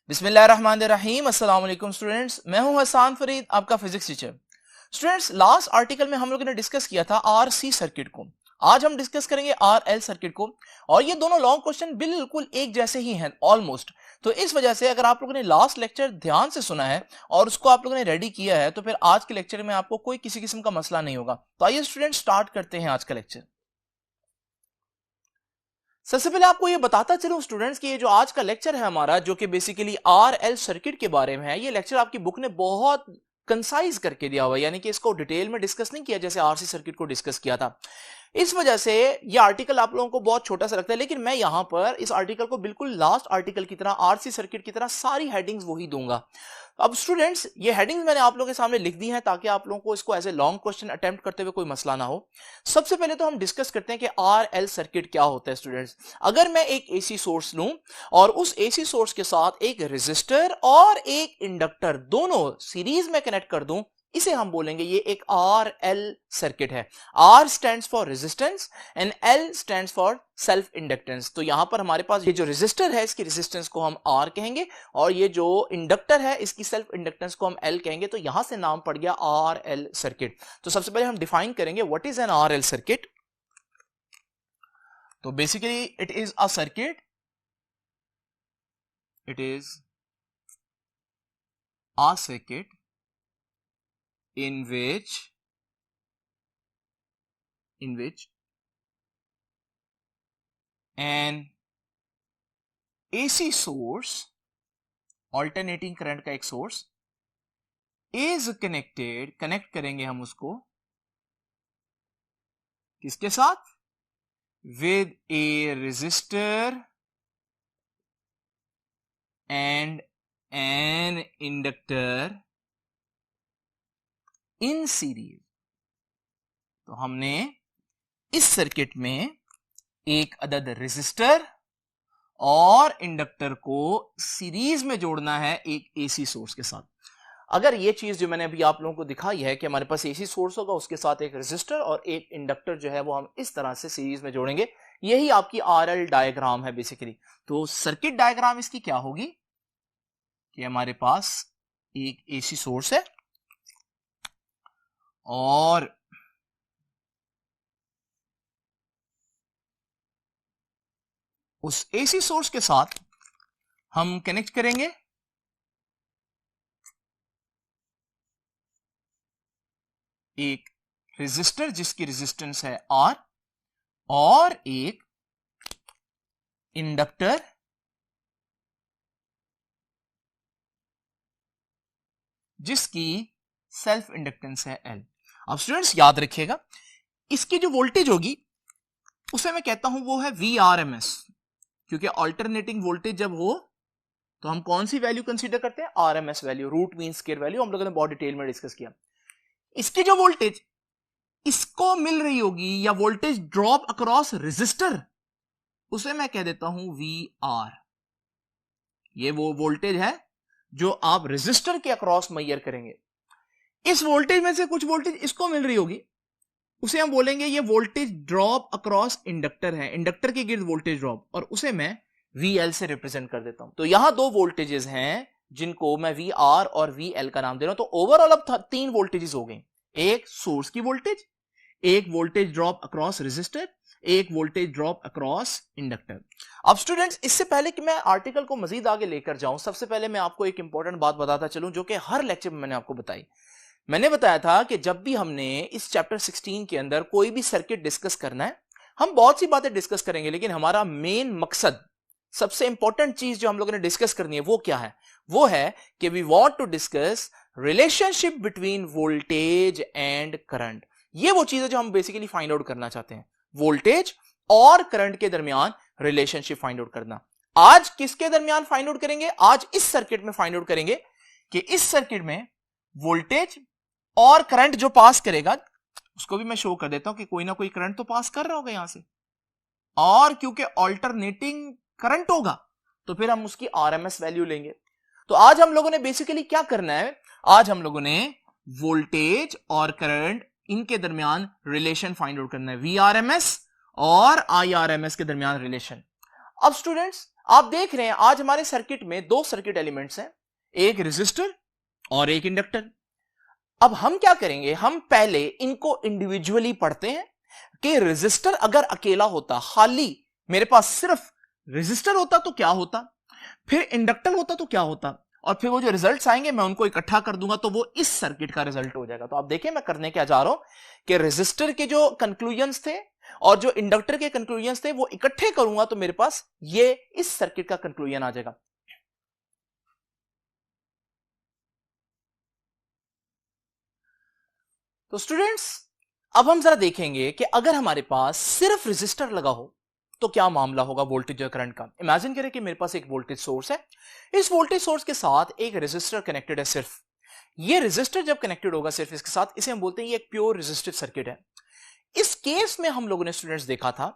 बिस्मिल्लाहिर्रहमानिर्रहीम। अस्सलाम वालेकुम स्टूडेंट्स, मैं हूं हसन फरीद, आपका physics teacher. Students, last article में हम लोगों ने डिस्कस किया था आरसी सर्किट को। आज हम डिस्कस करेंगे आरएल सर्किट को, और ये दोनों लॉन्ग क्वेश्चन बिल्कुल एक जैसे ही हैं ऑलमोस्ट। तो इस वजह से अगर आप लोगों ने लास्ट लेक्चर ध्यान से सुना है और उसको आप लोगों ने रेडी किया है, तो फिर आज के लेक्चर में आपको कोई किसी किस्म का मसला नहीं होगा। तो आइए स्टूडेंट, स्टार्ट करते हैं आज का लेक्चर। सबसे पहले आपको ये बताता चलूं स्टूडेंट्स कि ये जो आज का लेक्चर है हमारा, जो कि बेसिकली आरएल सर्किट के बारे में है, ये लेक्चर आपकी बुक ने बहुत कंसाइज करके दिया हुआ है, यानी कि इसको डिटेल में डिस्कस नहीं किया जैसे आरसी सर्किट को डिस्कस किया था। इस वजह से ये आर्टिकल आप लोगों को बहुत छोटा सा लगता है, लेकिन मैं यहां पर इस आर्टिकल को बिल्कुल लास्ट आर्टिकल की तरह, आरसी सर्किट की तरह सारी हेडिंग्स वही दूंगा। अब स्टूडेंट्स, ये हेडिंग्स मैंने आप लोगों के सामने लिख दी हैं ताकि आप लोगों को इसको as a long question attempt करते हुए कोई मसला ना हो। सबसे पहले तो हम डिस्कस करते हैं कि आरएल सर्किट क्या होता है। स्टूडेंट्स, अगर मैं एक एसी सोर्स लूं और उस एसी सोर्स के साथ एक रेजिस्टर और एक इंडक्टर दोनों सीरीज में कनेक्ट कर दूं, इसे हम बोलेंगे ये एक आरएल सर्किट है। R stands for resistance and L stands for self inductance. तो यहां पर हमारे पास ये जो रेजिस्टर है, इसकी रेजिस्टेंस को हम आर कहेंगे, और ये जो इंडक्टर है, इसकी सेल्फ इंडक्टेंस को हम एल कहेंगे। तो यहां से नाम पड़ गया आरएल सर्किट। तो सबसे पहले हम डिफाइन करेंगे what is an RL circuit. तो basically it is a circuit, it is a circuit in which an AC source, alternating current का एक source is connected, कनेक्ट करेंगे हम उसको किसके साथ? with a resistor and an inductor in series। तो हमने इस सर्किट में एक अदद रेजिस्टर और इंडक्टर को सीरीज में जोड़ना है एक एसी सोर्स के साथ। अगर ये चीज जो मैंने अभी आप लोगों को दिखाई है कि हमारे पास एसी सोर्स होगा, उसके साथ एक रेजिस्टर और एक इंडक्टर जो है वो हम इस तरह से सीरीज में जोड़ेंगे, यही आपकी आरएल डायग्राम है बेसिकली। तो सर्किट डायग्राम इसकी क्या होगी कि हमारे पास एक एसी सोर्स है और उस एसी सोर्स के साथ हम कनेक्ट करेंगे एक रेजिस्टर जिसकी रेजिस्टेंस है आर, और एक इंडक्टर जिसकी सेल्फ इंडक्टेंस है एल। अब स्टूडेंट्स याद रखिएगा, इसकी जो वोल्टेज होगी उसे मैं कहता हूं वो है VRMS, क्योंकि अल्टरनेटिंग वोल्टेज जब हो तो हम कौन सी वैल्यू कंसीडर करते हैं? RMS value, root mean square value. हम लोगों ने बहुत डिटेल में डिस्कस किया। इसकी जो वोल्टेज इसको मिल रही होगी या वोल्टेज ड्रॉप अक्रॉस रेजिस्टर, उसे मैं कह देता हूं VR। ये वो वोल्टेज है जो आप रेजिस्टर के अक्रॉस मेजर करेंगे। इस वोल्टेज में से कुछ वोल्टेज इसको मिल रही होगी, उसे हम बोलेंगे ये वोल्टेज ड्रॉप अक्रॉस इंडक्टर है, इंडक्टर के गिर्द वोल्टेज ड्रॉप, और उसे मैं VL से रिप्रेजेंट कर देता हूं। तो यहां दो वोल्टेजेस हैं जिनको मैं VR और VL का नाम दे रहा हूं। तो ओवरऑल अब तीन वोल्टेजेस हो गए, एक सोर्स की वोल्टेज, एक वोल्टेज ड्रॉप अक्रॉस रेजिस्टर, एक वोल्टेज ड्रॉप अक्रॉस इंडक्टर। अब स्टूडेंट्स, इससे पहले कि मैं आर्टिकल को मजीद आगे लेकर जाऊं, सबसे पहले मैं आपको एक इंपॉर्टेंट बात बताता चलूं जो कि हर लेक्चर में मैंने आपको बताई। मैंने बताया था कि जब भी हमने इस चैप्टर 16 के अंदर कोई भी सर्किट डिस्कस करना है, हम बहुत सी बातें डिस्कस करेंगे, लेकिन हमारा मेन मकसद, सबसे इंपॉर्टेंट चीज जो हम लोगों ने डिस्कस करनी है वो क्या है? वो है कि we want to discuss relationship between voltage and current. ये वो चीज है जो हम बेसिकली फाइंड आउट करना चाहते हैं, वोल्टेज और करंट के दरमियान रिलेशनशिप फाइंड आउट करना। आज किसके दरमियान फाइंड आउट करेंगे? आज इस सर्किट में फाइंड आउट करेंगे कि इस सर्किट में वोल्टेज और करंट जो पास करेगा, उसको भी मैं शो कर देता हूं कि कोई ना कोई करंट तो पास कर रहा होगा यहां से, और क्योंकि अल्टरनेटिंग करंट होगा तो फिर हम उसकी RMS वैल्यू लेंगे। तो आज हम लोगों ने बेसिकली क्या करना है? आज हम लोगों ने वोल्टेज और करंट, इनके दरमियान रिलेशन फाइंड आउट करना है, VRMS और IRMS के दरमियान रिलेशन। अब स्टूडेंट्स, आप देख रहे हैं आज हमारे सर्किट में दो सर्किट एलिमेंट्स हैं, एक रेजिस्टर और एक इंडक्टर। अब हम क्या करेंगे, हम पहले इनको इंडिविजुअली पढ़ते हैं कि रेजिस्टर अगर अकेला होता, खाली मेरे पास सिर्फ रेजिस्टर होता तो क्या होता, फिर इंडक्टर होता तो क्या होता, और फिर वो जो रिजल्ट्स आएंगे मैं उनको इकट्ठा कर दूंगा तो वो इस सर्किट का रिजल्ट हो जाएगा। तो आप देखिए मैं करने क्या जा रहा हूं कि रेजिस्टर के जो कंक्लूजन्स थे और जो इंडक्टर के कंक्लूजन्स थे वो इकट्ठे करूंगा तो मेरे पास ये इस सर्किट का कंक्लूजन आ जाएगा। तो स्टूडेंट्स अब हम जरा देखेंगे कि अगर हमारे पास सिर्फ रेजिस्टर लगा हो तो क्या मामला होगा वोल्टेज और करंट का। इमेजिन करें कि मेरे पास एक वोल्टेज सोर्स है, इस वोल्टेज सोर्स के साथ एक रेजिस्टर कनेक्टेड है। सिर्फ ये रेजिस्टर जब कनेक्टेड होगा सिर्फ इसके साथ, इसे हम बोलते हैं ये एक प्योर रेजिस्टिव सर्किट है। इस केस में हम लोगों ने स्टूडेंट्स देखा था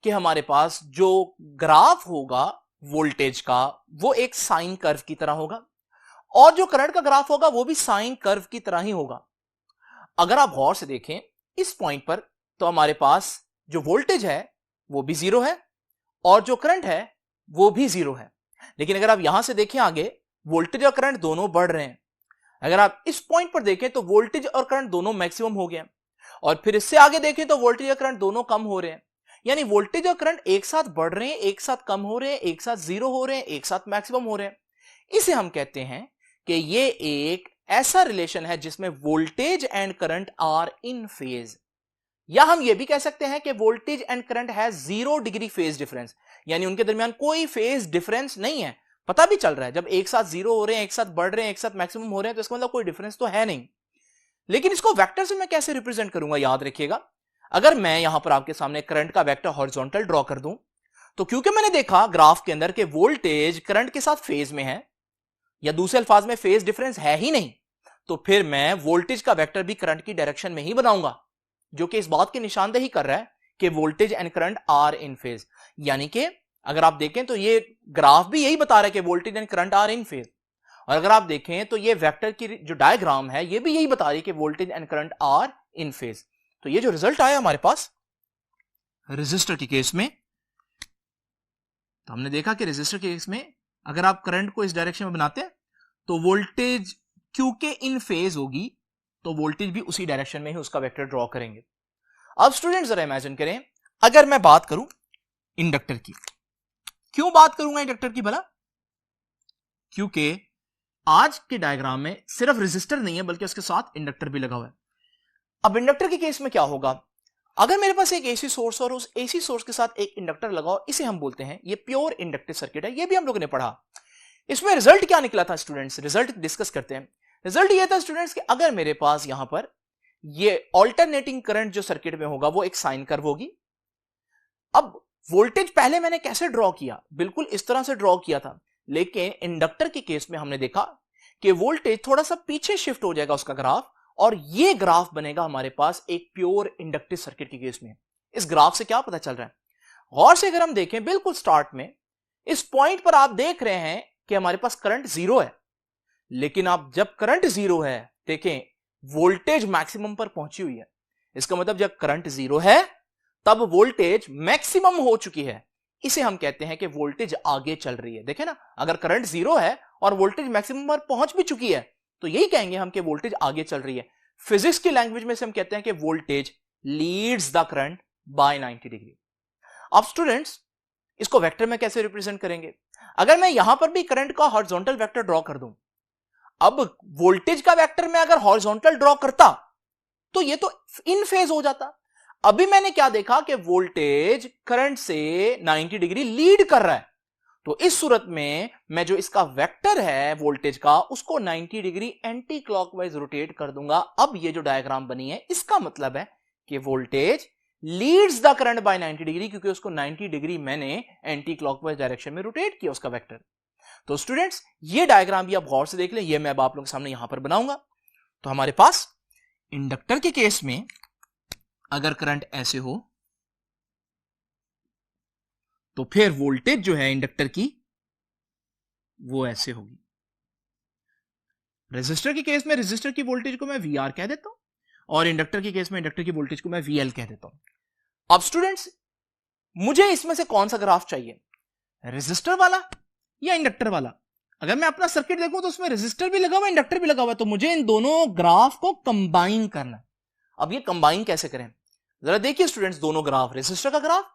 कि हमारे पास जो ग्राफ होगा वोल्टेज का वो एक साइन कर्व की तरह होगा और जो करंट का ग्राफ होगा वो भी साइन कर्व की तरह ही होगा। अगर आप गौर से देखें इस पॉइंट पर तो हमारे पास जो वोल्टेज है वो भी जीरो है और जो करंट है वो भी जीरो है। लेकिन अगर आप यहां से देखें आगे, वोल्टेज और करंट दोनों बढ़ रहे हैं। अगर आप इस पॉइंट पर देखें तो वोल्टेज और करंट दोनों मैक्सिमम हो गए और फिर इससे आगे देखें तो वोल्टेज और करंट दोनों कम हो रहे हैं। यानी वोल्टेज और करंट एक साथ बढ़ रहे हैं, एक साथ कम हो रहे हैं, एक साथ जीरो हो रहे हैं, एक साथ मैक्सिमम हो रहे हैं। इसे हम कहते हैं कि ये एक ऐसा रिलेशन है जिसमें voltage and current are in phase, या हम ये भी कह सकते हैं कि वोल्टेज एंड करंट है 0 डिग्री फेज डिफरेंस, यानी उनके दरमियान कोई फेज डिफरेंस नहीं है। पता भी चल रहा है जब एक साथ जीरो हो रहे हैं, एक साथ बढ़ रहे हैं, एक साथ मैक्सिमम हो रहे हैं तो इसका मतलब कोई डिफरेंस तो है नहीं। लेकिन इसको वेक्टर से मैं कैसे रिप्रेजेंट करूंगा, याद रखिएगा अगर मैं यहां पर आपके सामने करंट का वेक्टर हॉरिजॉन्टल ड्रॉ कर दूं तो क्योंकि मैंने देखा ग्राफ के अंदर कि वोल्टेज करंट के साथ फेज में है, या दूसरे अल्फाज में फेज डिफरेंस है ही नहीं, तो फिर मैं वोल्टेज का वेक्टर भी करंट की डायरेक्शन में ही बनाऊंगा, जो कि इस बात की निशानदेही कर रहा है कि voltage and current are in phase. यानी कि अगर आप देखें तो ये ग्राफ भी यही बता रहा है कि voltage and current are in phase, और अगर आप देखें तो ये वेक्टर की जो डायग्राम है ये भी यही बता रही है कि voltage and current are in phase. तो ये जो रिजल्ट आया हमारे पास रेजिस्टर के केस में, तो हमने देखा कि रेजिस्टर के केस में अगर आप करंट को इस डायरेक्शन में बनाते हैं तो वोल्टेज क्योंकि इन फेज होगी तो वोल्टेज भी उसी डायरेक्शन में ही उसका वेक्टर ड्रॉ करेंगे। अब स्टूडेंट जरा इमेजिन करें अगर मैं बात करूं इंडक्टर की, क्यों बात करूंगा इंडक्टर की भला, क्योंकि आज के डायग्राम में सिर्फ रेजिस्टर नहीं है बल्कि उसके साथ इंडक्टर भी लगा हुआ है। अब इंडक्टर के केस में क्या होगा, अगर मेरे पास एक एसी सोर्स और उस एसी सोर्स के साथ एक इंडक्टर लगा हो, इसे हम बोलते हैं ये प्योर इंडक्टिव सर्किट है। ये भी हम लोगों ने पढ़ा। इसमें रिजल्ट क्या निकला था स्टूडेंट्स, रिजल्ट डिस्कस करते हैं। रिजल्ट ये था स्टूडेंट्स कि अगर मेरे पास यहां पर ये ऑल्टरनेटिंग करंट जो सर्किट में होगा वो एक साइन कर्व होगी। अब वोल्टेज पहले मैंने कैसे ड्रॉ किया, बिल्कुल इस तरह से ड्रॉ किया था, लेकिन इंडक्टर के केस में हमने देखा कि वोल्टेज थोड़ा सा पीछे शिफ्ट हो जाएगा उसका ग्राफ, और ये ग्राफ बनेगा हमारे पास एक प्योर इंडक्टिव सर्किट के केस में। इस ग्राफ से क्या पता चल रहा है, गौर से अगर हम देखें बिल्कुल स्टार्ट में इस पॉइंट पर आप देख रहे हैं कि हमारे पास करंट जीरो है, लेकिन आप जब करंट जीरो है देखें वोल्टेज मैक्सिमम पर पहुंची हुई है। इसका मतलब जब करंट जीरो है तब वोल्टेज मैक्सिमम हो चुकी है। इसे हम कहते हैं कि वोल्टेज आगे चल रही है। देखें ना, अगर करंट जीरो है और वोल्टेज मैक्सिमम पर पहुंच भी चुकी है तो यही कहेंगे हम कि वोल्टेज आगे चल रही है। फिजिक्स की लैंग्वेज में से हम कहते हैं कि voltage leads the current by 90 degree. अब स्टूडेंट्स इसको वेक्टर में कैसे रिप्रेजेंट करेंगे, अगर मैं यहां पर भी करंट का हॉरिजॉन्टल वेक्टर ड्रॉ कर दूं, अब वोल्टेज का वेक्टर में अगर हॉरिजॉन्टल ड्रॉ करता तो ये तो इन फेज हो जाता। अभी मैंने क्या देखा कि वोल्टेज करंट से 90 डिग्री लीड कर रहा है, तो इस सूरत में मैं जो इसका वेक्टर है वोल्टेज का उसको 90 डिग्री एंटी क्लॉकवाइज रोटेट कर दूंगा। अब ये जो डायग्राम बनी है इसका मतलब है कि voltage leads the current by 90 degree, क्योंकि उसको 90 डिग्री मैंने एंटी क्लॉकवाइज डायरेक्शन में रोटेट किया उसका वेक्टर। तो स्टूडेंट्स ये डायग्राम भी आप गौर से देख लें, ये मैं अब आप लोगों के सामने यहां पर बनाऊंगा। तो हमारे पास इंडक्टर के केस में अगर करंट ऐसे हो तो फिर वोल्टेज जो है इंडक्टर की वो ऐसे होगी। रेजिस्टर के केस में रेजिस्टर की वोल्टेज को मैं VR कह देता हूं और इंडक्टर के केस में इंडक्टर की वोल्टेज को मैं VL कह देता हूं। अब स्टूडेंट्स मुझे इसमें से कौन सा ग्राफ चाहिए, रेजिस्टर वाला या इंडक्टर वाला? अगर मैं अपना सर्किट देखूं तो उसमें रेजिस्टर भी लगा हुआ, इंडक्टर भी लगा हुआ है, तो मुझे इन दोनों ग्राफ को कंबाइन करना है। अब ये कंबाइन कैसे करें? जरा देखिए स्टूडेंट्स, दोनों ग्राफ, रेजिस्टर का ग्राफ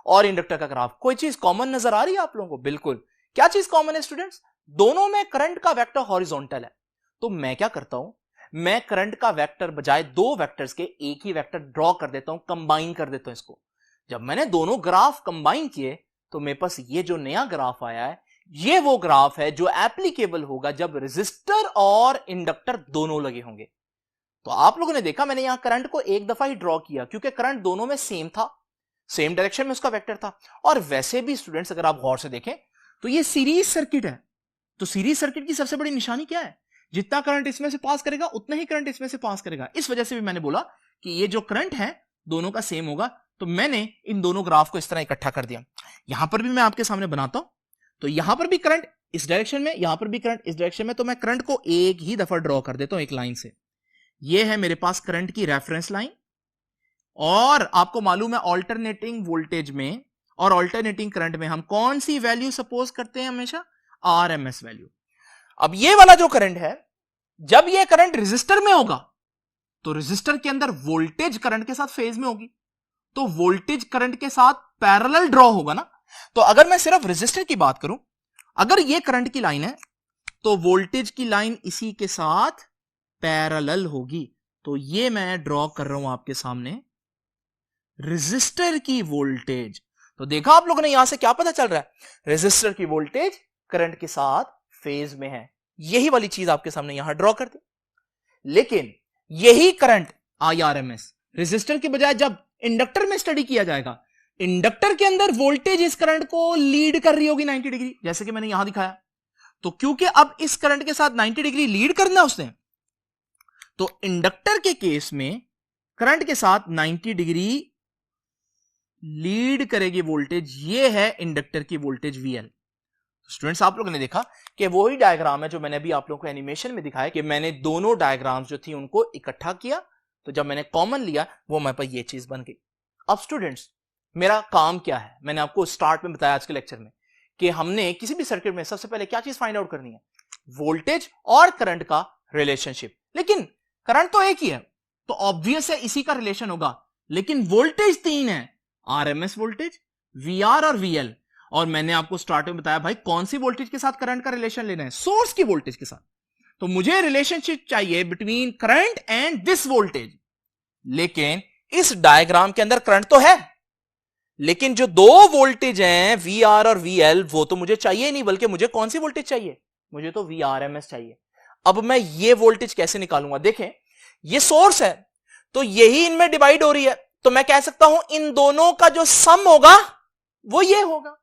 और इंडक्टर का ग्राफ, कोई चीज कॉमन नजर आ रही है आप लोगों को? बिल्कुल। क्या चीज कॉमन है स्टूडेंट्स? दोनों में करंट का वेक्टर हॉरिजॉन्टल है। तो मैं क्या करता हूं, मैं करंट का वेक्टर बजाय दो वेक्टर्स के एक ही वेक्टर ड्रॉ कर देता हूं, कंबाइन कर देता हूं इसको। जब मैंने दोनों ग्राफ कंबाइन किए तो मेरे पास ये जो नया ग्राफ आया है, ये वो ग्राफ है जो एप्लीकेबल होगा जब रेजिस्टर और इंडक्टर दोनों लगे होंगे। तो आप लोगों ने देखा मैंने यहां करंट को एक दफा ही ड्रॉ किया क्योंकि करंट दोनों में सेम था, सेम डायरेक्शन में उसका वेक्टर था। और वैसे भी स्टूडेंट्स अगर आप गौर से देखें तो ये सीरीज सर्किट है। तो सीरीज सर्किट की सबसे बड़ी निशानी क्या है? जितना करंट इसमें से पास करेगा उतना ही करंट इसमें से पास करेगा। इस वजह से भी मैंने बोला कि ये जो करंट है दोनों का सेम होगा। तो मैंने इन दोनों ग्राफ को इस तरह इकट्ठा कर दिया। यहां पर भी मैं आपके सामने बनाता हूं, तो यहां पर भी करंट इस डायरेक्शन में, यहां पर भी करंट इस डायरेक्शन में, तो मैं करंट को एक ही दफा ड्रॉ कर देता हूं एक लाइन से। यह है मेरे पास करंट की रेफरेंस लाइन, और आपको मालूम है ऑल्टरनेटिंग वोल्टेज में और ऑल्टरनेटिंग करंट में हम कौन सी वैल्यू सपोज करते हैं? हमेशा आरएमएस वैल्यू। अब ये वाला जो करंट है, जब ये करंट रेजिस्टर में होगा तो रेजिस्टर के अंदर वोल्टेज करंट के साथ फेज में होगी, तो वोल्टेज करंट के साथ पैरेलल ड्रॉ होगा ना। तो अगर मैं सिर्फ रेजिस्टर की बात करूं, अगर ये करंट की लाइन है तो वोल्टेज की लाइन इसी के साथ पैरेलल होगी। तो ये मैं ड्रॉ कर रहा हूं आपके सामने रेजिस्टर की वोल्टेज। तो देखा आप लोगों ने यहां से क्या पता चल रहा है? रेजिस्टर की वोल्टेज करंट के साथ फेज में है। यही वाली चीज आपके सामने यहां ड्रॉ कर दी। लेकिन यही करंट आईआरएमएस रेजिस्टर की बजाय जब इंडक्टर में स्टडी किया जाएगा, इंडक्टर के अंदर वोल्टेज इस करंट को लीड कर रही होगी 90 डिग्री, जैसे कि मैंने यहां दिखाया। तो क्योंकि अब इस करंट के साथ 90 डिग्री लीड करना उसने, तो इंडक्टर के केस में करंट के साथ 90 डिग्री लीड करेगी वोल्टेज। ये है इंडक्टर की वोल्टेज VL। स्टूडेंट्स आप लोगों ने देखा कि वही डायग्राम है जो मैंने अभी आप लोगों को एनिमेशन में दिखाया, कि मैंने दोनों डायग्राम्स जो थी उनको इकट्ठा किया, तो जब मैंने कॉमन लिया वो मेरे पास ये चीज बन गई। अब स्टूडेंट्स मेरा काम क्या है? मैंने आपको स्टार्ट में बताया आज के लेक्चर में कि हमने किसी भी सर्किट में सबसे पहले क्या चीज फाइंड आउट करनी है? वोल्टेज और करंट का रिलेशनशिप। लेकिन करंट तो एक ही है तो ऑब्वियस है इसी का रिलेशन होगा, लेकिन वोल्टेज तीन है, आरएमएस वोल्टेज, VR और VL। और मैंने आपको स्टार्ट में बताया भाई कौन सी वोल्टेज के साथ करंट का रिलेशन लेना है? सोर्स की वोल्टेज के साथ। तो मुझे रिलेशनशिप चाहिए between current and this voltage. लेकिन इस डायग्राम के अंदर करंट तो है, लेकिन जो दो वोल्टेज हैं VR और VL वो तो मुझे चाहिए नहीं, बल्कि मुझे कौन सी वोल्टेज चाहिए? मुझे तो VRMS चाहिए। अब मैं ये वोल्टेज कैसे निकालूंगा? देखें ये सोर्स है तो यही इनमें डिवाइड हो रही है, तो मैं कह सकता हूं इन दोनों का जो सम होगा वो ये होगा।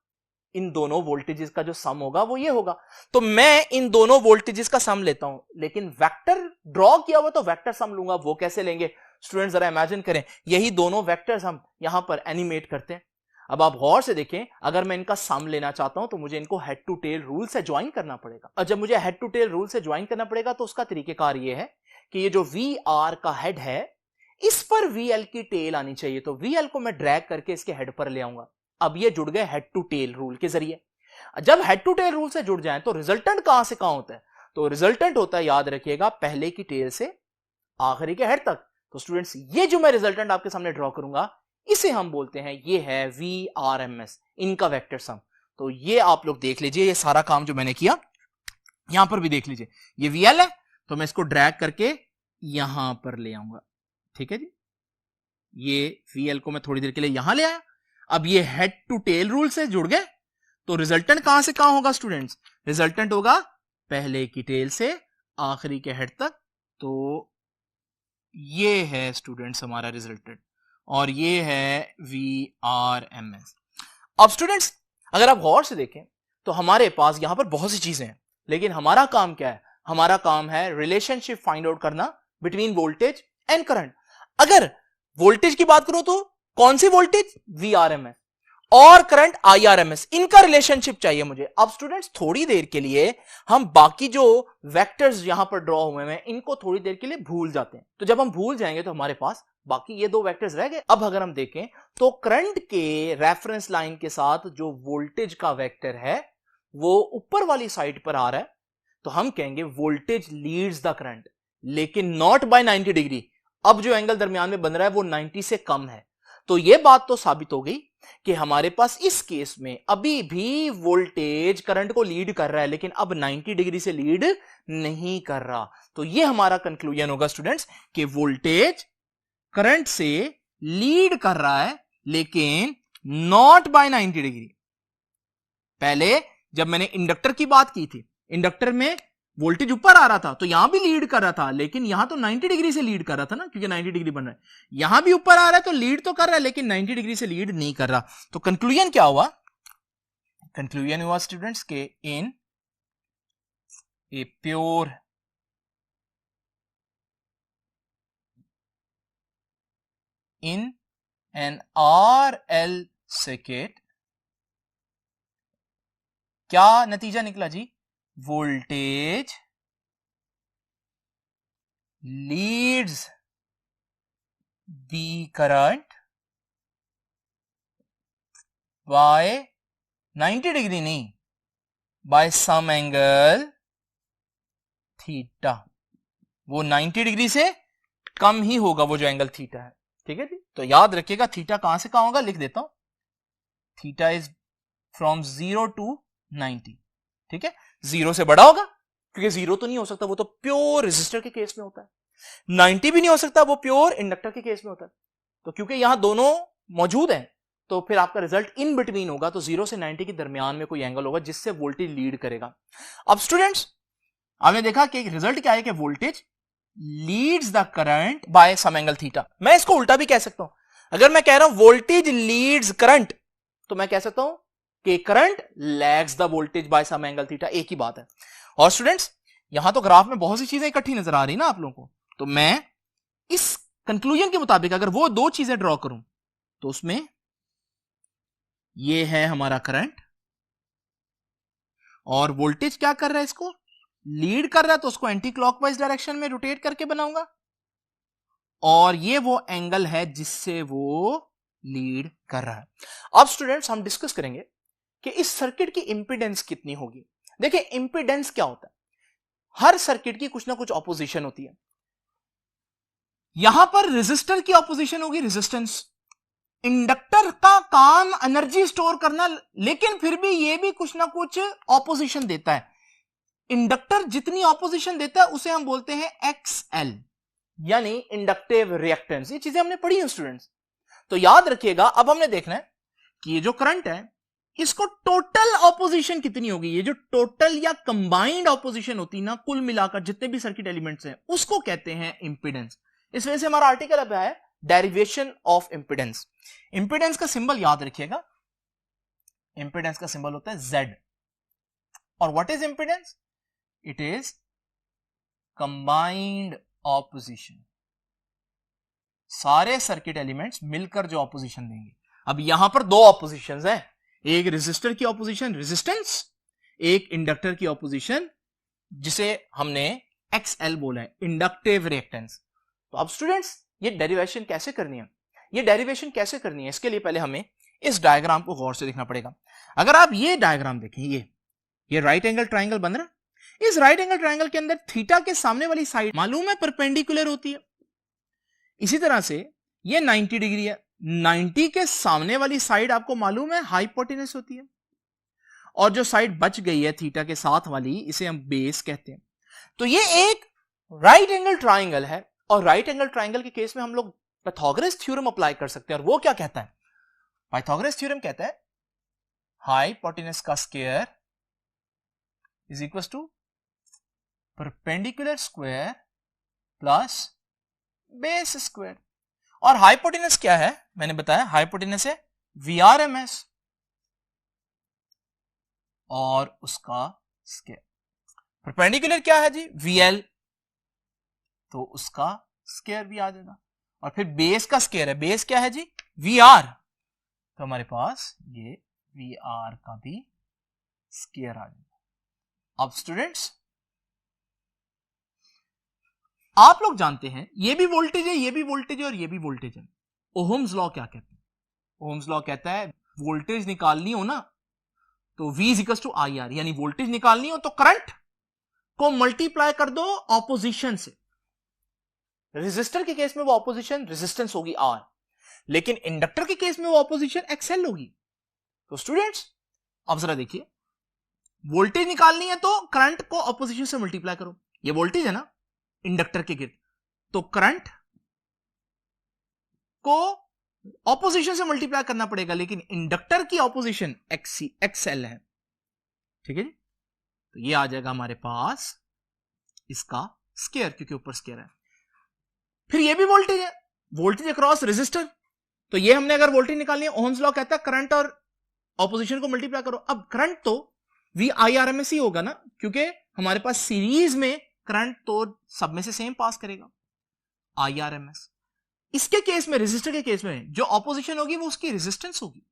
इन दोनों वोल्टेजेस का जो सम होगा वो ये होगा। तो मैं इन दोनों वोल्टेजेस का सम लेता हूं, लेकिन वेक्टर ड्रॉ किया हुआ तो वेक्टर सम लूंगा। वो कैसे लेंगे स्टूडेंट? जरा इमेजिन करें, यही दोनों वेक्टर्स हम यहां पर एनिमेट करते हैं। अब आप गौर से देखें, अगर मैं इनका सम लेना चाहता हूं तो मुझे इनको हेड टू टेल रूल से ज्वाइन करना पड़ेगा। और जब मुझे हेड टू टेल रूल से ज्वाइन करना पड़ेगा तो उसका तरीकेकार ये है कि ये जो VR का हेड है इस पर VL की टेल आनी चाहिए। तो VL को मैं ड्रैग करके इसके हेड पर ले आऊंगा। अब ये जुड़ गए हेड टू टेल रूल के जरिए। जब हेड टू टेल रूल से जुड़ जाए तो रिजल्टेंट कहां से कहां होता है? तो रिजल्टेंट होता है, याद रखिएगा, पहले की टेल से आखिरी के हेड तक। तो स्टूडेंट्स ये जो मैं रिजल्टेंट आपके सामने ड्रॉ करूंगा इसे हम बोलते हैं, ये है VRMS, इनका वेक्टर सम। तो ये आप लोग देख लीजिए, ये सारा काम जो मैंने किया यहां पर भी देख लीजिए, ये VL है तो मैं इसको ड्रैग करके यहां पर ले आऊंगा। ठीक है जी, ये VL को मैं थोड़ी देर के लिए यहां ले आया। अब ये हेड टू टेल रूल से जुड़ गए तो रिजल्टेंट कहां से कहां होगा स्टूडेंट्स? रिजल्टेंट होगा पहले की टेल से आखिरी के हेड तक। तो ये है स्टूडेंट्स हमारा रिजल्टेंट और ये है VRMS। अब स्टूडेंट्स अगर आप गौर से देखें तो हमारे पास यहां पर बहुत सी चीजें हैं, लेकिन हमारा काम क्या है? हमारा काम है रिलेशनशिप फाइंड आउट करना बिटवीन वोल्टेज एंड करंट। अगर वोल्टेज की बात करूं तो कौन सी वोल्टेज? VRMS, और करंट IRMS, इनका रिलेशनशिप चाहिए मुझे। अब स्टूडेंट्स थोड़ी देर के लिए हम बाकी जो वेक्टर्स यहां पर ड्रॉ हुए हैं इनको थोड़ी देर के लिए भूल जाते हैं। तो जब हम भूल जाएंगे तो हमारे पास बाकी ये दो वेक्टर्स रह गए। अब अगर हम देखें तो करंट के रेफरेंस लाइन के साथ जो वोल्टेज का वेक्टर है वो ऊपर वाली साइड पर आ रहा है, तो हम कहेंगे वोल्टेज लीड्स द करंट, लेकिन नॉट बाय 90 डिग्री। अब जो एंगल दरमियान में बन रहा है वो 90 से कम है। तो यह बात तो साबित हो गई कि हमारे पास इस केस में अभी भी वोल्टेज करंट को लीड कर रहा है, लेकिन अब 90 डिग्री से लीड नहीं कर रहा। तो यह हमारा कंक्लूजन होगा स्टूडेंट्स कि वोल्टेज करंट से लीड कर रहा है लेकिन नॉट बाय 90 डिग्री। पहले जब मैंने इंडक्टर की बात की थी, इंडक्टर में वोल्टेज ऊपर आ रहा था तो यहां भी लीड कर रहा था, लेकिन यहां तो 90 डिग्री से लीड कर रहा था ना, क्योंकि 90 डिग्री बन रहा है। यहां भी ऊपर आ रहा है तो लीड तो कर रहा है, लेकिन 90 डिग्री से लीड नहीं कर रहा। तो कंक्लूजन क्या हुआ? कंक्लूजन हुआ स्टूडेंट्स के in a pure in an RL circuit क्या नतीजा निकला जी? Voltage leads the current by 90 degree नहीं, बाय सम एंगल थीटा। वो 90 डिग्री से कम ही होगा वो जो एंगल थीटा है। ठीक है जी, तो याद रखिएगा थीटा कहां से कहां होगा, लिख देता हूं। Theta is from 0 to 90। ठीक है, 0 से बड़ा होगा क्योंकि 0 तो नहीं हो सकता, वो तो प्योर रेजिस्टर के केस में होता है। 90 भी नहीं हो सकता, वो प्योर इंडक्टर के केस में होता है। तो क्योंकि यहां दोनों मौजूद हैं तो फिर आपका रिजल्ट इन बिटवीन होगा, तो 0 से 90 के दरमियान में कोई एंगल होगा जिससे वोल्टेज लीड करेगा। अब स्टूडेंट्स आपने देखा कि रिजल्ट क्या है कि voltage leads the current by some angle theta. मैं इसको उल्टा भी कह सकता हूं, अगर मैं कह रहा हूं वोल्टेज लीड्स करंट तो मैं कह सकता हूं कि current lags the voltage by some angle theta, एक ही बात है। और स्टूडेंट्स यहां तो ग्राफ में बहुत सी चीजें इकट्ठी नजर आ रही ना आप लोगों को, तो मैं इस कंक्लूजन के मुताबिक अगर वो दो चीजें ड्रॉ करूं तो उसमें ये है हमारा करंट और वोल्टेज क्या कर रहा है, इसको लीड कर रहा है, तो उसको एंटी क्लॉकवाइज डायरेक्शन में रोटेट करके बनाऊंगा, और ये वो एंगल है जिससे वो लीड कर रहा है। अब स्टूडेंट्स हम डिस्कस करेंगे कि इस सर्किट की इंपीडेंस कितनी होगी। देखिए इंपीडेंस क्या होता है, हर सर्किट की कुछ ना कुछ ऑपोजिशन होती है। यहां पर रेजिस्टर की ऑपोजिशन होगी रेजिस्टेंस। इंडक्टर का काम एनर्जी स्टोर करना, लेकिन फिर भी ये भी कुछ ना कुछ ऑपोजिशन देता है। इंडक्टर जितनी ऑपोजिशन देता है उसे हम बोलते हैं XL, यानी इंडक्टिव रिएक्टेंस। ये चीजें हमने पढ़ी हैं स्टूडेंट्स, तो याद रखिएगा। अब हमने देखना है कि ये जो करंट है इसको टोटल ऑपोजिशन कितनी होगी। ये जो टोटल या कंबाइंड ऑपोजिशन होती है ना, कुल मिलाकर जितने भी सर्किट एलिमेंट्स हैं, उसको कहते हैं इंपीडेंस। इस वजह से हमारा आर्टिकल अब है डेरिवेशन ऑफ इंपीडेंस। इंपीडेंस का सिंबल याद रखिएगा, इंपीडेंस का सिंबल होता है Z। और what is impedance? It is combined opposition, सारे सर्किट एलिमेंट्स मिलकर जो ऑपोजिशन देंगे। अब यहां पर दो ऑपोजिशंस हैं, एक रेजिस्टर की ऑपोजिशन रेजिस्टेंस, एक इंडक्टर की ऑपोजिशन जिसे हमने XL बोला है, इंडक्टिव रिएक्टेंस। तो अब स्टूडेंट्स ये डेरिवेशन कैसे करनी है, ये डेरिवेशन कैसे करनी है, इसके लिए पहले हमें इस डायग्राम को गौर से देखना पड़ेगा। अगर आप ये डायग्राम देखें, ये राइट एंगल ट्राइंगल बन रहा है। इस राइट एंगल ट्राइंगल के अंदर थीटा के सामने वाली साइड मालूम है परपेंडिकुलर होती है। इसी तरह से ये 90 डिग्री है, 90 के सामने वाली साइड आपको मालूम है हाइपोटेनस होती है, और जो साइड बच गई है थीटा के साथ वाली इसे हम बेस कहते हैं। तो ये एक राइट एंगल ट्राइंगल है, और राइट एंगल ट्राइंगल के केस में हम लोग पाइथागोरस थ्योरम अप्लाई कर सकते हैं। और वो क्या कहता है? पाइथागोरस थ्योरम कहता है हाइपोटेनस का square is equal to perpendicular square plus base square. और हाइपोटेनस क्या है? मैंने बताया हाइपोटेनस है VRMS और उसका स्क्वायर। परपेंडिकुलर क्या है जी? VL, तो उसका स्क्वायर भी आ जाएगा। और फिर बेस का स्क्वायर है, बेस क्या है जी? VR, तो हमारे पास ये VR का भी स्क्वायर आ जाएगा। अब स्टूडेंट्स आप लोग जानते हैं ये भी वोल्टेज है, ये भी वोल्टेज है और ये भी वोल्टेज है। ओहम्स लॉ क्या कहता है? ओहम्स लॉ कहता है वोल्टेज निकालनी हो ना तो V equals to I R, यानी वोल्टेज निकालनी हो तो करंट को मल्टीप्लाई कर दो ऑपोजिशन से। रेजिस्टर के केस में वो ऑपोजिशन रेजिस्टेंस होगी R, लेकिन इंडक्टर के केस में वो ऑपोजिशन XL होगी। तो स्टूडेंट्स अब जरा देखिए, वोल्टेज निकालनी है तो करंट को ऑपोजिशन से मल्टीप्लाई करो। ये वोल्टेज है ना इंडक्टर के गिर्द, तो करंट को ऑपोजिशन से मल्टीप्लाई करना पड़ेगा, लेकिन इंडक्टर की ऑपोजिशन XL है। ठीक है जी, तो ये आ जाएगा हमारे पास इसका स्क्वायर, क्योंकि ऊपर स्क्वायर है। फिर ये भी वोल्टेज है, वोल्टेज अक्रॉस रेजिस्टर, तो ये हमने अगर वोल्टेज निकालनी है, ओहम्स लॉ कहता है करंट और ऑपोजिशन को मल्टीप्लाई करो। अब करंट तो VIRMS ही होगा ना, क्योंकि हमारे पास सीरीज में करंट तो सब में से सेम पास करेगा, IRMS। इसके केस में, रेजिस्टर के केस में, जो ऑपोजिशन होगी वो उसकी रेजिस्टेंस होगी।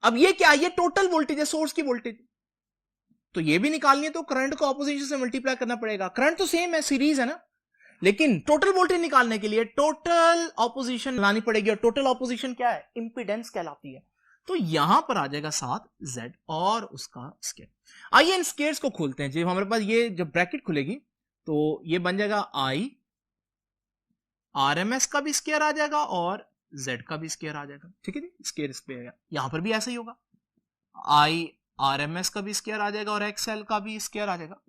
अब ये क्या, ये टोटल वोल्टेज है, सोर्स की वोल्टेज, तो ये भी निकालनी है तो करंट को ऑपोजिशन से मल्टीप्लाई करना पड़ेगा। करंट तो सेम है, सीरीज है ना, लेकिन टोटल वोल्टेज निकालने के लिए टोटल ऑपोजिशन लानी पड़ेगी, और टोटल ऑपोजिशन क्या है? इंपीडेंस कहलाती है। तो यहां पर आ जाएगा साथ Z और उसका स्क्वायर। आइए इन स्क्वायर्स को खोलते हैं। जब हमारे पास ये जब ब्रैकेट खुलेगी तो ये बन जाएगा IRMS का भी स्क्वायर आ जाएगा और Z का भी स्क्वायर आ जाएगा। ठीक है जी, स्क्वायर स्क्वायर। यहां पर भी ऐसा ही होगा, IRMS का भी स्क्वायर आ जाएगा और XL का भी स्क्वायर आ जाएगा,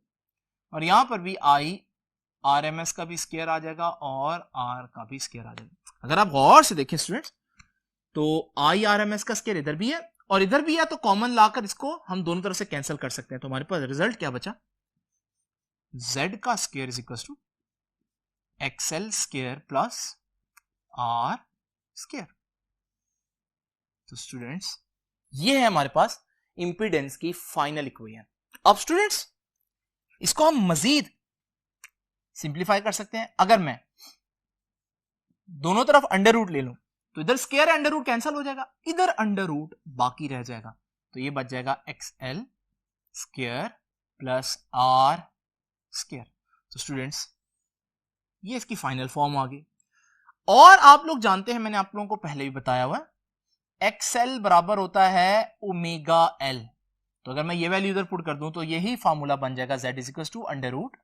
और यहां पर भी IRMS का भी स्क्वायर आ जाएगा और R का भी स्क्वायर आ जाएगा। अगर आप गौर से देखें स्टूडेंट्स, तो IRMS का स्क्वायर इधर भी है और इधर भी है, तो कॉमन लाकर इसको हम दोनों तरफ से कैंसिल कर सकते हैं। तो हमारे पास रिजल्ट क्या बचा? Z का square is equal to XL square plus R square. तो स्टूडेंट्स ये है हमारे पास इंपीडेंस की फाइनल इक्वेशन। अब स्टूडेंट्स इसको हम मजीद सिंप्लीफाई कर सकते हैं। अगर मैं दोनों तरफ अंडर रूट ले लूं तो इधर स्क्वायर अंडर रूट कैंसिल हो जाएगा, इधर अंडर रूट बाकी रह जाएगा, तो ये बच जाएगा XL square plus R square. तो स्टूडेंट्स ये इसकी फाइनल फॉर्म आ गई। और आप लोग जानते हैं, मैंने आप लोगों को पहले भी बताया हुआ, XL बराबर होता है ओमेगा L। तो अगर मैं ये वैल्यू इधर पुट कर दूं तो यही फॉर्मूला बन जाएगा Z is equal to under root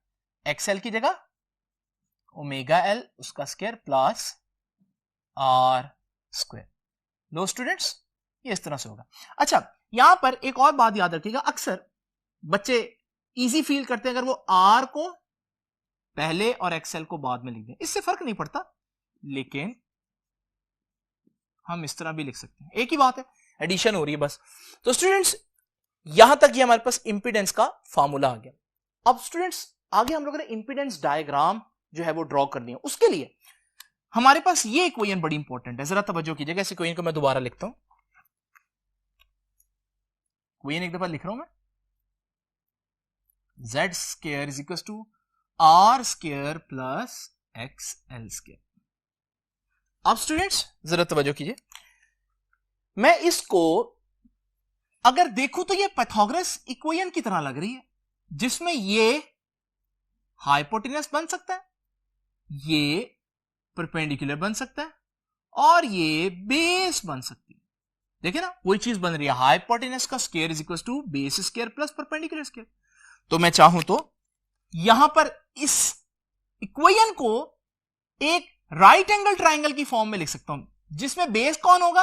XL की जगह ओमेगा L उसका स्क्वायर प्लस R स्क्वायर। लो स्टूडेंट्स ये इस तरह से होगा। अच्छा यहां पर एक और बात याद रखिएगा, अक्सर बच्चे इजी फील करते हैं अगर वो R को पहले और XL को बाद में लिख दें, इससे फर्क नहीं पड़ता, लेकिन हम इस तरह भी लिख सकते हैं, एक ही बात है, एडिशन हो रही है बस। तो स्टूडेंट्स यहां तक ये हमारे पास इंपीडेंस का फॉर्मूला आ गया। अब स्टूडेंट्स आगे हम लोगों ने इंपीडेंस डायग्राम जो है वो ड्रॉ करनी है। उसके लिए हमारे पास ये इक्वेशन बड़ी इंपॉर्टेंट है, जरा तवज्जो कीजिएगा। इस इक्वेशन को मैं दोबारा लिखता हूं, इक्वेशन एक दफा लिख रहा हूं मैं, Z square is equal to R square plus XL square. अब स्टूडेंट्स जरा तवज्जो कीजिए, मैं इसको अगर देखूं तो ये पाइथागोरस इक्वेशन की तरह लग रही है, जिसमें ये हाइपोटेनस बन सकता है, ये परपेंडिकुलर बन सकता है और ये बेस बन सकती है। देखिए ना वही चीज बन रही है, हाइपोटेनस का square is equal to base square plus perpendicular square. तो मैं चाहूं तो यहां पर इस इक्वेशन को एक राइट एंगल ट्राइंगल की फॉर्म में लिख सकता हूं, जिसमें बेस कौन होगा?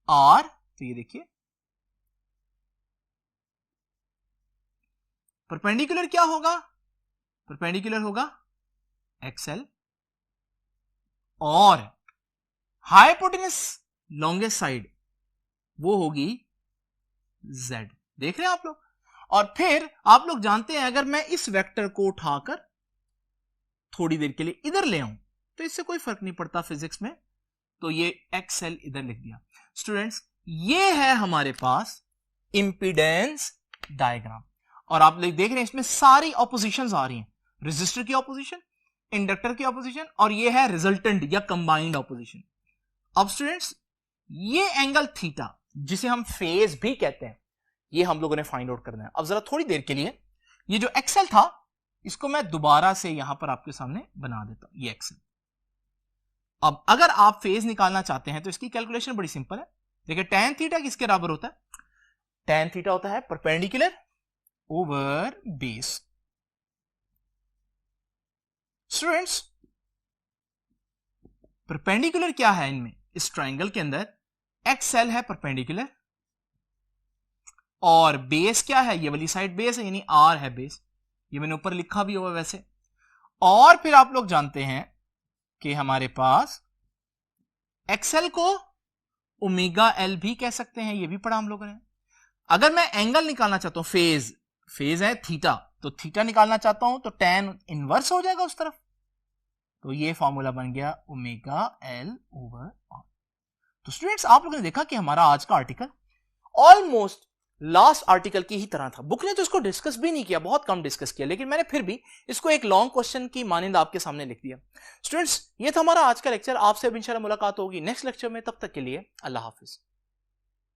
R। तो ये देखिए परपेंडिकुलर क्या होगा? परपेंडिकुलर होगा XL और हाइपोटेनस लॉन्गेस्ट साइड वो होगी Z। देख रहे हैं आप लोग? और फिर आप लोग जानते हैं अगर मैं इस वेक्टर को उठाकर थोड़ी देर के लिए इधर ले आऊं तो इससे कोई फर्क नहीं पड़ता फिजिक्स में, तो ये XL इधर लिख दिया। स्टूडेंट्स ये है हमारे पास इंपीडेंस डायग्राम, और आप लोग देख रहे हैं इसमें सारी ऑपोजिशंस आ रही हैं, रेजिस्टर की ऑपोजिशन, इंडक्टर की ऑपोजिशन, और ये है रिजल्टेंट या कंबाइंड ऑपोजिशन। अब स्टूडेंट्स ये एंगल थीटा जिसे हम फेज भी कहते हैं, ये हम लोगों ने फाइंड आउट करना है। अब जरा थोड़ी देर के लिए ये जो XL था इसको मैं दोबारा से यहां पर आपके सामने बना देता हूं, ये एक्सल। अब अगर आप फेज निकालना चाहते हैं तो इसकी कैलकुलेशन बड़ी सिंपल है। देखिए tan थीटा किसके बराबर होता है? tan थीटा होता है perpendicular over base. Students perpendicular क्या है इनमें? इस ट्राइंगल के अंदर एक्सएल है परपेंडिकुलर, और बेस क्या है? ये वाली साइड बेस है, यानी आर है बेस। ये मैंने ऊपर लिखा भी हुआ वैसे। और फिर आप लोग जानते हैं कि हमारे पास एक्सएल को ओमेगा एल भी कह सकते हैं, ये भी पढ़ा हम लोगों ने। अगर मैं एंगल निकालना चाहता हूं, फेज है थीटा, तो थीटा निकालना चाहता हूं तो tan इनवर्स हो जाएगा उस तरफ, तो ये फॉर्मूला बन गया ओमेगा एल ओवर आर। तो स्टूडेंट्स आप लोगों ने देखा कि हमारा आज का आर्टिकल ऑलमोस्ट लास्ट आर्टिकल की ही तरह था। बुक ने तो इसको डिस्कस भी नहीं किया, बहुत कम डिस्कस किया, लेकिन मैंने फिर भी इसको एक लॉन्ग क्वेश्चन की मानिंद आपके सामने लिख दिया। स्टूडेंट्स ये था हमारा आज का लेक्चर। आपसे अब इंशाल्लाह मुलाकात होगी नेक्स्ट लेक्चर में। तब तक के लिए अल्लाह हाफिज।